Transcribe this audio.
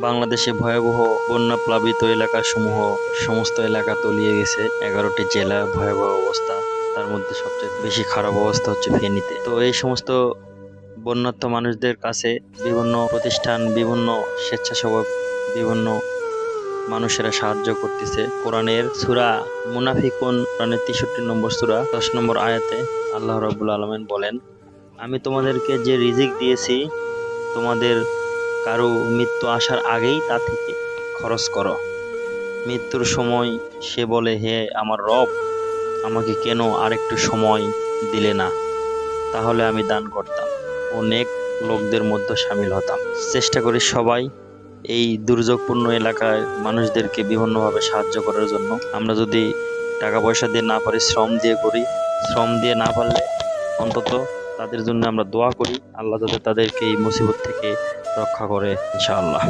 বাংলাদেশে ভয়াবহ বন্যা প্লাবিত এলাকাসমূহ সমস্ত এলাকা তলিয়ে গেছে। 11টি জেলা ভয়াবহ অবস্থা। তার মধ্যে সবচেয়ে বেশি খারাপ অবস্থা হচ্ছে ফেনীতে। তো এই সমস্ত বন্যার্ত মানুষদের কাছে বিভিন্ন প্রতিষ্ঠান, বিভিন্ন স্বেচ্ছাসেবক, বিভিন্ন মানুষেরা সাহায্য করতেছে। কোরআনের সূরা মুনাফিকুন, কোরআনের 63 নম্বর সূরা 10 নম্বর আয়াতে আল্লাহ রাব্বুল আলামিন বলেন, আমি তোমাদেরকে যে রিজিক দিয়েছি তোমাদের কারো মৃত্যু আসার আগেই তা থেকে খরচ করো। মৃত্যুর সময় সে বলে, হে আমার রব, আমাকে কেন আরেকটু সময় দিলে না, তাহলে আমি দান করতাম ও নেক লোকদের মধ্যে সামিল হতাম। চেষ্টা করি সবাই এই দুর্যোগপূর্ণ এলাকায় মানুষদেরকে বিভিন্নভাবে সাহায্য করার জন্য। আমরা যদি টাকা পয়সা দিয়ে না পারি, শ্রম দিয়ে করি। শ্রম দিয়ে না পারলে অন্তত তাদের জন্য আমরা দোয়া করি, আল্লাহ যাতে তাদেরকে এই মুসিবত থেকে রক্ষা করে, ইনশাআল্লাহ।